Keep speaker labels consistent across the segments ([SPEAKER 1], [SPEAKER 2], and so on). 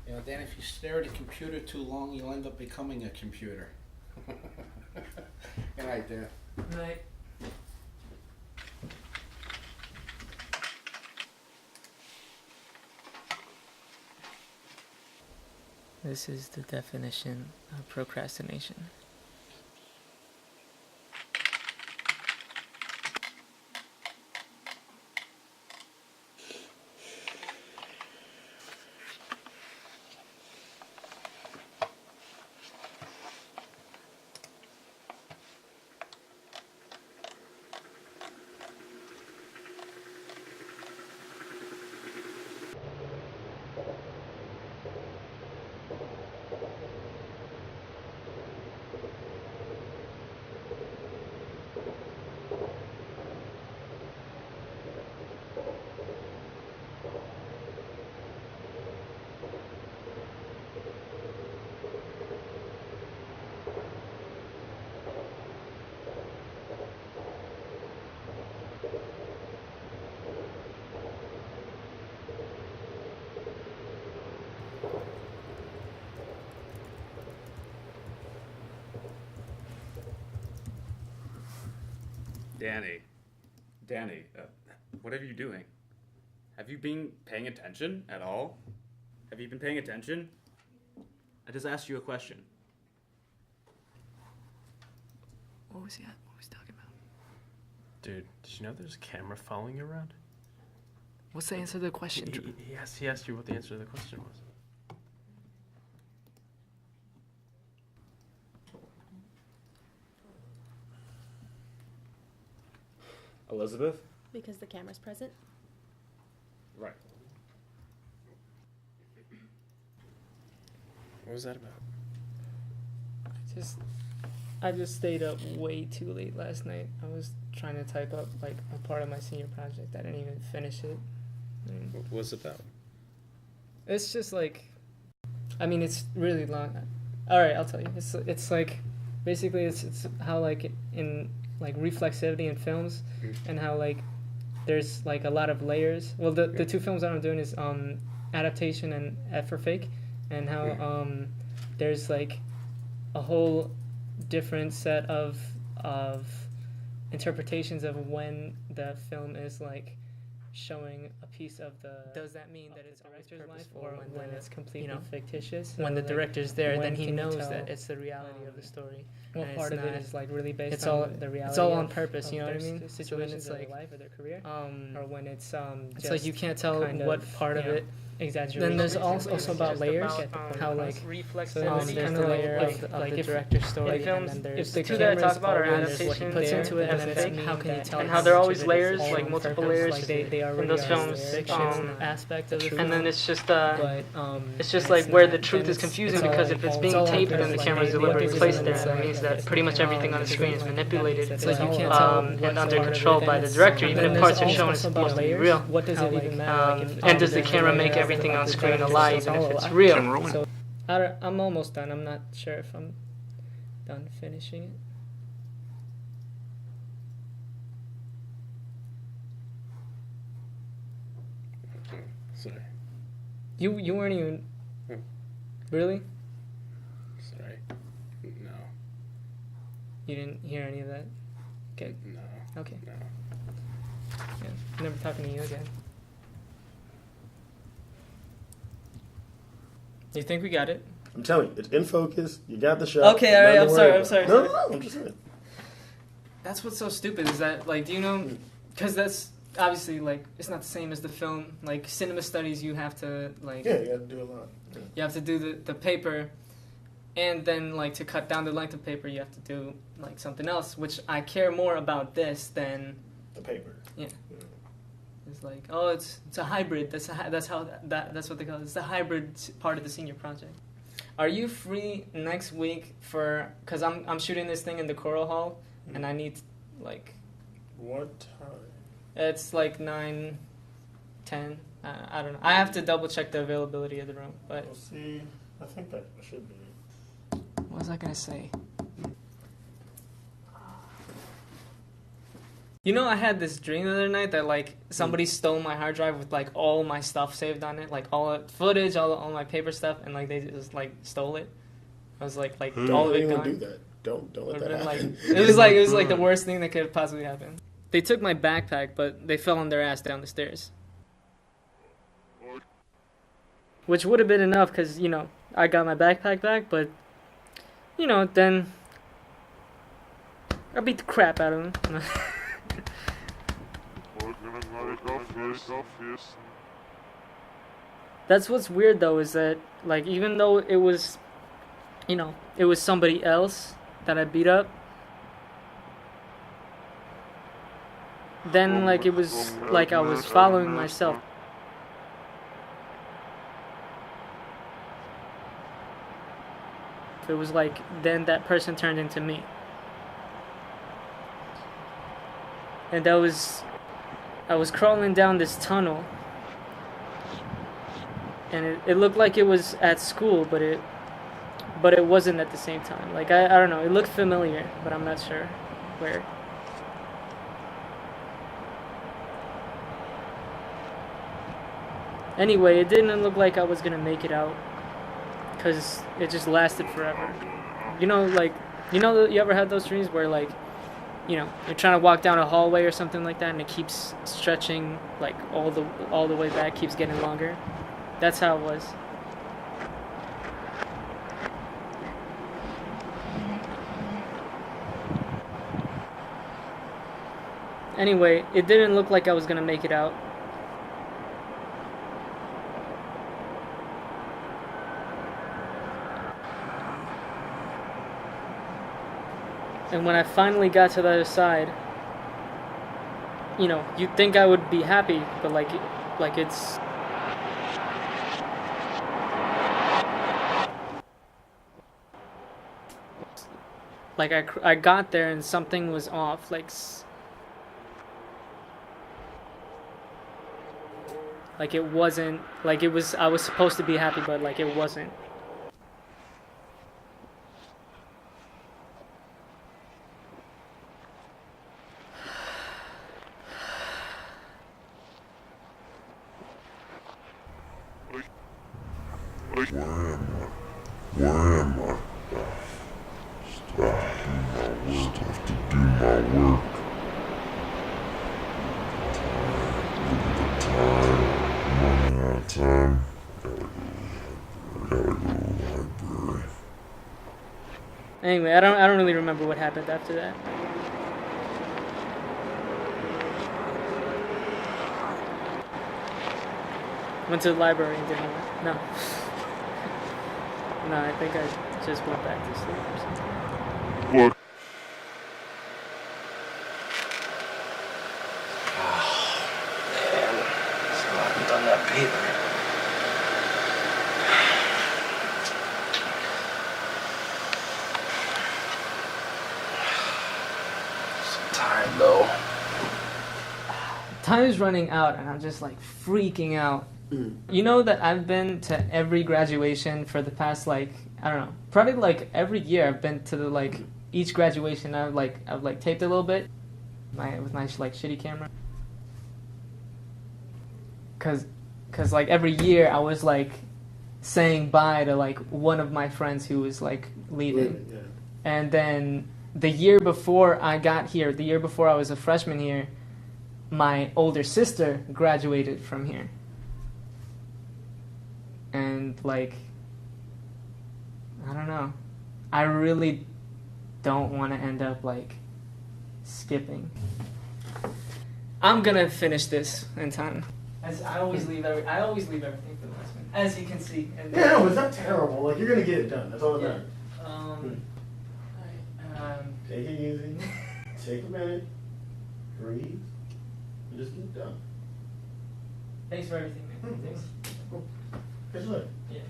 [SPEAKER 1] You know, Dan, if you stare at a computer too long, you'll end up becoming a computer. Good night, Dan.
[SPEAKER 2] Good night. This is the definition of procrastination.
[SPEAKER 3] Danny, what are you doing? Have you been paying attention at all? Have you been paying attention? I just asked you a question.
[SPEAKER 2] What was he talking about?
[SPEAKER 4] Dude, did you know there's a camera following you around?
[SPEAKER 2] What's the answer to the question?
[SPEAKER 4] He asked you what the answer to the question was.
[SPEAKER 3] Elizabeth?
[SPEAKER 5] Because the camera's present.
[SPEAKER 3] Right.
[SPEAKER 4] What was that about?
[SPEAKER 2] I just stayed up way too late last night. I was trying to type up like a part of my senior project. I didn't even finish it.
[SPEAKER 4] What was it about?
[SPEAKER 2] It's just like, I mean, it's really long. All right, I'll tell you. It's like, basically, it's how like in like reflexivity in films, and how like there's like a lot of layers. Well, the two films that I'm doing is Adaptation and F for Fake, and how there's like a whole different set of interpretations of when the film is like showing a piece of the. Does that mean that it's director's life, or when it's completely fictitious? When the director's there, then he knows that it's the reality of the story. What part of it is like really based on the reality? It's all on purpose, you know what I mean? Situations of their life or their career, or when it's it's like you can't tell what part of it. Exaggeration. Then there's also about layers, how like there's the layer of like the director's story, and then there's the two that I talk about are adaptation, puts into it, and then it's how can you tell, and how there are always layers, like multiple layers in those films, aspect of the film. And then it's just like where the truth is confusing, because if it's being taped and the camera is deliberately placed there, that means that pretty much everything on the screen is manipulated and under control by the director, even if parts are shown as supposed to be real. What does it even matter? And does the camera make everything on screen a lie, even if it's real? So, I'm almost done. I'm not sure if I'm done finishing it.
[SPEAKER 4] Sorry.
[SPEAKER 2] You weren't even.
[SPEAKER 4] Hmm.
[SPEAKER 2] Really?
[SPEAKER 4] Sorry. No.
[SPEAKER 2] You didn't hear any of that? Okay.
[SPEAKER 4] No.
[SPEAKER 2] Okay.
[SPEAKER 4] No.
[SPEAKER 2] Yeah. Never talking to you again. You think we got it?
[SPEAKER 5] I'm telling you, it's in focus. You got the shot.
[SPEAKER 2] Okay, all right. I'm sorry.
[SPEAKER 5] No, I'm just saying.
[SPEAKER 2] That's what's so stupid is that, like, do you know? Because that's obviously, like, it's not the same as the film. Like, cinema studies, you have to, like,
[SPEAKER 5] Yeah, you got to do a lot. Yeah.
[SPEAKER 2] you have to do the paper, and then, like, to cut down the length of paper, you have to do, like, something else, which I care more about this than
[SPEAKER 5] The paper.
[SPEAKER 2] it's like, oh, it's a hybrid. That's what they call it. It's the hybrid part of the senior project. Are you free next week for? Cause I'm shooting this thing in the choral hall, and I need like.
[SPEAKER 5] What time?
[SPEAKER 2] It's like 9, 10. I don't know. I have to double check the availability of the room. But
[SPEAKER 5] We'll see. I think that should be.
[SPEAKER 2] what was I gonna say? You know, I had this dream the other night that, like, somebody stole my hard drive with, like, all my stuff saved on it. Like, all the footage, all my paper stuff, and, like, they just, like, stole it. I was, like all of it
[SPEAKER 5] Don't
[SPEAKER 2] gone.
[SPEAKER 5] do that. Don't let that
[SPEAKER 2] Would've been,
[SPEAKER 5] happen.
[SPEAKER 2] Like, it was, like, the worst thing that could have possibly happened. They took my backpack, but they fell on their ass down the stairs. Which would have been enough, because, you know, I got my backpack back, but, you know, then I beat the crap out of them. That's what's weird though, is that, like, even though it was, you know, it was somebody else that I beat up, then, like, it was like I was following myself. It was like, then that person turned into me. And I was crawling down this tunnel, and it looked like it was at school, but it wasn't at the same time. Like, I don't know, it looked familiar, but I'm not sure where. Anyway, it didn't look like I was gonna make it out, because it just lasted forever. You know, like, you ever had those dreams where, like, you know, you're trying to walk down a hallway or something like that, and it keeps stretching, like, all the way back, keeps getting longer? That's how it was. Anyway, it didn't look like I was gonna make it out. And when I finally got to the other side, you know, you'd think I would be happy, but like it's... Like, I got there and something was off, like it wasn't, like it was, I was supposed to be happy, but like it wasn't.
[SPEAKER 6] Where am I? Stuff to do my work. Running out of time. Gotta go to the library.
[SPEAKER 2] Anyway, I don't really remember what happened after that. Went to the library and did homework. No. No, I think I just went back to sleep or something.
[SPEAKER 6] What?
[SPEAKER 7] Man, still haven't done that paper. So tired though.
[SPEAKER 2] Time is running out and I'm just like freaking out. You know that I've been to every graduation for the past, like, I don't know, probably like every year I've been to the, like, each graduation I've taped a little bit with my like shitty camera. Cause because like every year I was like saying bye to like one of my friends who was like leaving.
[SPEAKER 5] Yeah.
[SPEAKER 2] And then the year before I got here, the year before I was a freshman here, my older sister graduated from here. And like, I don't know. I really don't want to end up like skipping. I'm gonna finish this in time. As I always leave everything for the last minute, as you can see. And
[SPEAKER 5] Yeah, no, it's not terrible. Like, you're gonna get it done. That's all that
[SPEAKER 2] Yeah.
[SPEAKER 5] matters. Take it easy. Take a minute. Breathe. And just get it done.
[SPEAKER 2] Thanks for everything, man. Thanks.
[SPEAKER 5] Cool. Catch you later.
[SPEAKER 2] Yeah.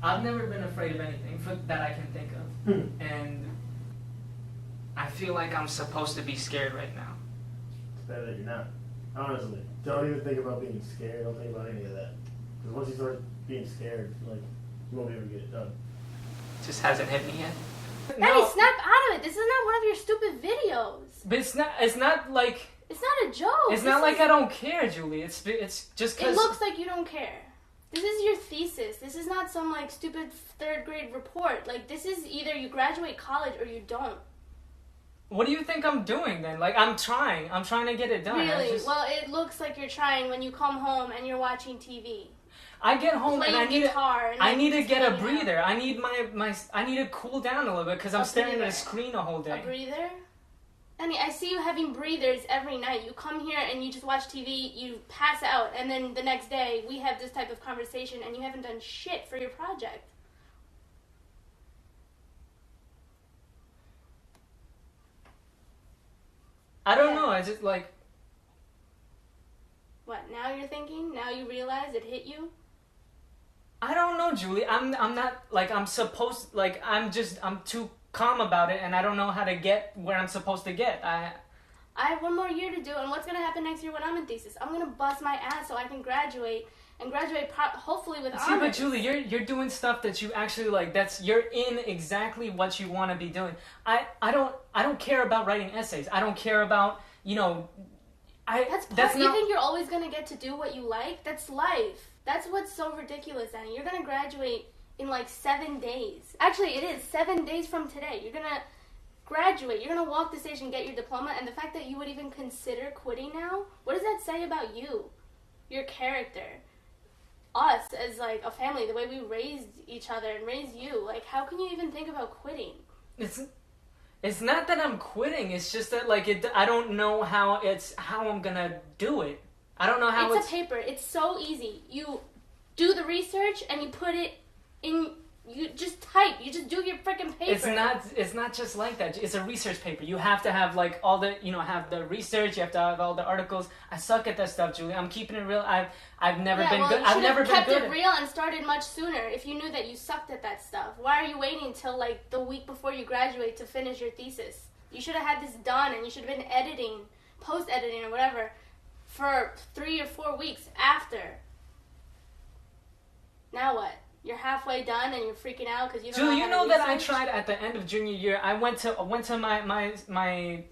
[SPEAKER 2] I've never been afraid of anything that I can think of, and I feel like I'm supposed to be scared right now.
[SPEAKER 5] It's better that you're not. Honestly. Don't even think about being scared. Don't think about any of that. Because once you start being scared, like, you won't be able to get it done.
[SPEAKER 2] Just hasn't hit me yet.
[SPEAKER 8] Danny, snap out of it. This is not one of your stupid videos.
[SPEAKER 2] But it's not like
[SPEAKER 8] It's not a joke.
[SPEAKER 2] it's not like I don't care, Julie. It's just
[SPEAKER 8] It
[SPEAKER 2] because
[SPEAKER 8] looks like you don't care. This is your thesis. This is not some like stupid third grade report. Like, this is either you graduate college or you don't.
[SPEAKER 2] What do you think I'm doing then? Like, I'm trying to get it done.
[SPEAKER 8] Really? Well, it looks like you're trying when you come home and you're watching TV.
[SPEAKER 2] I get home and I need
[SPEAKER 8] guitar.
[SPEAKER 2] I need to get a
[SPEAKER 8] hanging out.
[SPEAKER 2] breather. I need I need to cool down a little bit because I'm
[SPEAKER 8] A
[SPEAKER 2] staring at
[SPEAKER 8] breather.
[SPEAKER 2] a screen a whole day.
[SPEAKER 8] A breather? Danny, I see you having breathers every night. You come here and you just watch TV, you pass out, and then the next day we have this type of conversation and you haven't done shit for your project.
[SPEAKER 2] I don't
[SPEAKER 8] Yeah.
[SPEAKER 2] know. I just like
[SPEAKER 8] What, now you're thinking? Now you realize it hit you?
[SPEAKER 2] I don't know, Julie. I'm not like I'm too calm about it, and I don't know how to get where I'm supposed to get.
[SPEAKER 8] I have one more year to do, and what's going to happen next year when I'm in thesis? I'm going to bust my ass so I can graduate, and graduate hopefully with
[SPEAKER 2] See, but
[SPEAKER 8] honors.
[SPEAKER 2] Julie, you're doing stuff that you actually like. You're in exactly what you want to be doing. I don't care about writing essays. I don't care about
[SPEAKER 8] You think you're always going to get to do what you like? That's life. That's what's so ridiculous, Danny. You're going to graduate in like 7 days. Actually, it is 7 days from today. You're going to graduate. You're going to walk the stage and get your diploma. And the fact that you would even consider quitting now, what does that say about you? Your character. Us as like a family, the way we raised each other and raised you. Like, how can you even think about quitting?
[SPEAKER 2] It's not that I'm quitting. It's just that like I don't know how I'm gonna do it. I don't know how
[SPEAKER 8] It's a paper. It's so easy. You do the research and you put it in. You just type. You just do your freaking paper.
[SPEAKER 2] It's not just like that. It's a research paper. You have to have like all the have the research. You have to have all the articles. I suck at that stuff, Julie. I'm keeping it real. I've never been good. I've never been
[SPEAKER 8] kept
[SPEAKER 2] good.
[SPEAKER 8] it real and started much sooner. If you knew that you sucked at that stuff, why are you waiting till like the week before you graduate to finish your thesis? You should have had this done, and you should have been editing, post editing or whatever, for 3 or 4 weeks after. Now what? You're halfway done and you're freaking out because you don't
[SPEAKER 2] Julie,
[SPEAKER 8] know
[SPEAKER 2] you
[SPEAKER 8] how
[SPEAKER 2] know
[SPEAKER 8] to
[SPEAKER 2] that I
[SPEAKER 8] research?
[SPEAKER 2] tried at the end of junior year. I went to my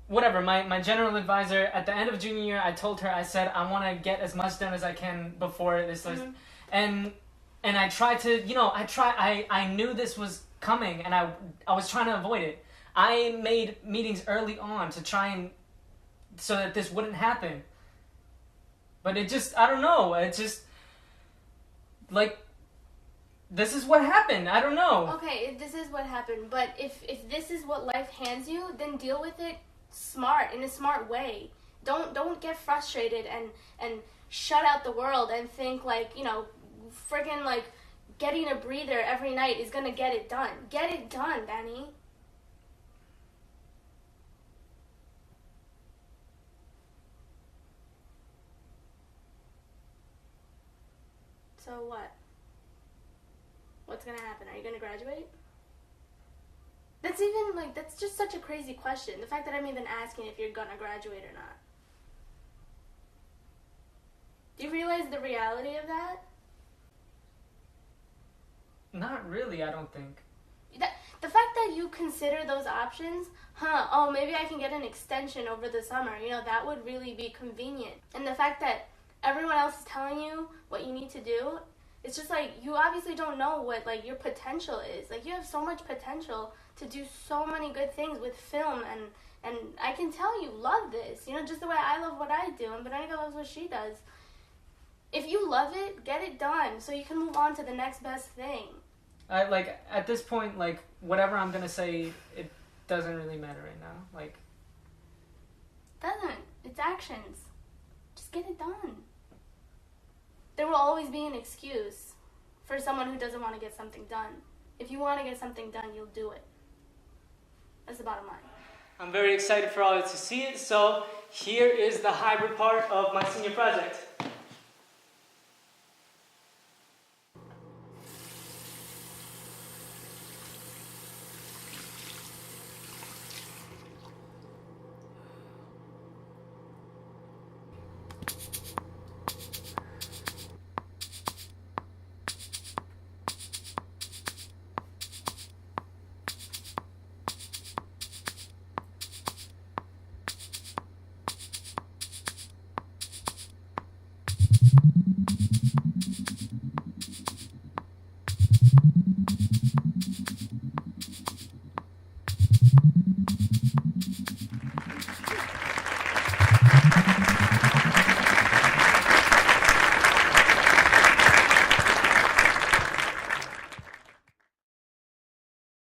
[SPEAKER 2] whatever, my general advisor at the end of junior year. I told her, I said I want to get as much done as I can before this list, and I tried to, I knew this was coming, and I was trying to avoid it. I made meetings early on to try and so that this wouldn't happen. But it just, I don't know. It just like this is what happened. I don't know.
[SPEAKER 8] Okay, this is what happened. But if this is what life hands you, then deal with it in a smart way. Don't get frustrated and shut out the world and think like, friggin' like getting a breather every night is gonna get it done. Get it done, Danny. So what? What's gonna happen? Are you gonna graduate? That's just such a crazy question. The fact that I'm even asking if you're gonna graduate or not. Do you realize the reality of that?
[SPEAKER 2] Not really, I don't think.
[SPEAKER 8] The fact that you consider those options, oh, maybe I can get an extension over the summer, that would really be convenient. And the fact that everyone else is telling you what you need to do, it's just like, you obviously don't know what, like, your potential is. Like, you have so much potential to do so many good things with film, and I can tell you love this, just the way I love what I do, and Veronica loves what she does. If you love it, get it done, so you can move on to the next best thing.
[SPEAKER 2] At this point, like, whatever I'm gonna say, it doesn't really matter right now. Like,
[SPEAKER 8] doesn't. It's actions. Just get it done. There will always be an excuse for someone who doesn't want to get something done. If you want to get something done, you'll do it. That's the bottom line.
[SPEAKER 2] I'm very excited for all of you to see it, so here is the hybrid part of my senior project.